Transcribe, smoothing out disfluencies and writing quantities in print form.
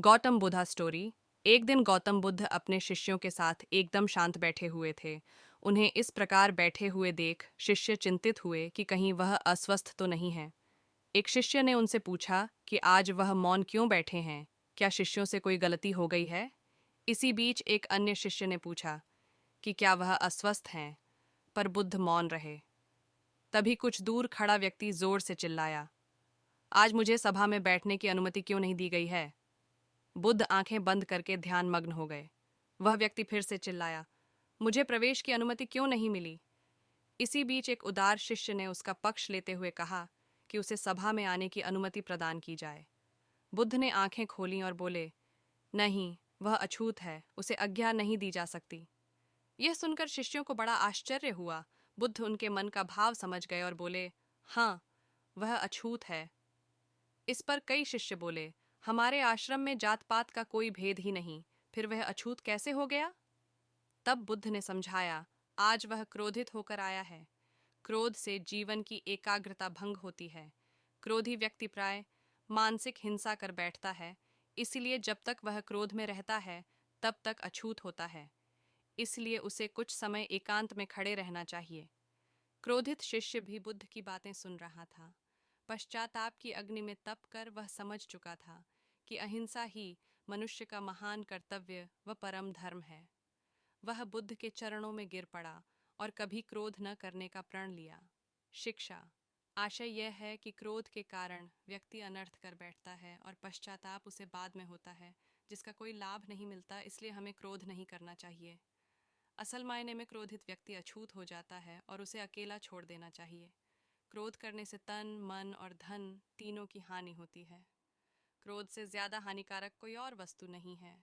Gautam Buddha story. एक दिन गौतम बुद्ध अपने शिष्यों के साथ एकदम शांत बैठे हुए थे। उन्हें इस प्रकार बैठे हुए देख शिष्य चिंतित हुए कि कहीं वह अस्वस्थ तो नहीं है। एक शिष्य ने उनसे पूछा कि आज वह मौन क्यों बैठे हैं, क्या शिष्यों से कोई गलती हो गई है। इसी बीच एक अन्य शिष्य ने पूछा कि क्या वह अस्वस्थ हैं, पर बुद्ध मौन रहे। तभी कुछ दूर खड़ा व्यक्ति जोर से चिल्लाया, आज मुझे सभा में बैठने की अनुमति क्यों नहीं दी गई है। बुद्ध आंखें बंद करके ध्यान मग्न हो गए। वह व्यक्ति फिर से चिल्लाया, मुझे प्रवेश की अनुमति क्यों नहीं मिली। इसी बीच एक उदार शिष्य ने उसका पक्ष लेते हुए कहा कि उसे सभा में आने की अनुमति प्रदान की जाए। बुद्ध ने आंखें खोलीं और बोले, नहीं, वह अछूत है, उसे आज्ञा नहीं दी जा सकती। यह सुनकर शिष्यों को बड़ा आश्चर्य हुआ। बुद्ध उनके मन का भाव समझ गए और बोले, हाँ, वह अछूत है। इस पर कई शिष्य बोले, हमारे आश्रम में जात पात का कोई भेद ही नहीं, फिर वह अछूत कैसे हो गया। तब बुद्ध ने समझाया, आज वह क्रोधित होकर आया है। क्रोध से जीवन की एकाग्रता भंग होती है। क्रोधी व्यक्ति प्राय मानसिक हिंसा कर बैठता है, इसलिए जब तक वह क्रोध में रहता है तब तक अछूत होता है। इसलिए उसे कुछ समय एकांत में खड़े रहना चाहिए। क्रोधित शिष्य भी बुद्ध की बातें सुन रहा था। पश्चाताप की अग्नि में तप कर वह समझ चुका था कि अहिंसा ही मनुष्य का महान कर्तव्य व परम धर्म है। वह बुद्ध के चरणों में गिर पड़ा और कभी क्रोध न करने का प्रण लिया। शिक्षा। आशय यह है कि क्रोध के कारण व्यक्ति अनर्थ कर बैठता है और पश्चाताप उसे बाद में होता है, जिसका कोई लाभ नहीं मिलता। इसलिए हमें क्रोध नहीं करना चाहिए। असल मायने में क्रोधित व्यक्ति अछूत हो जाता है और उसे अकेला छोड़ देना चाहिए। क्रोध करने से तन, मन और धन तीनों की हानि होती है। क्रोध से ज्यादा हानिकारक कोई और वस्तु नहीं है।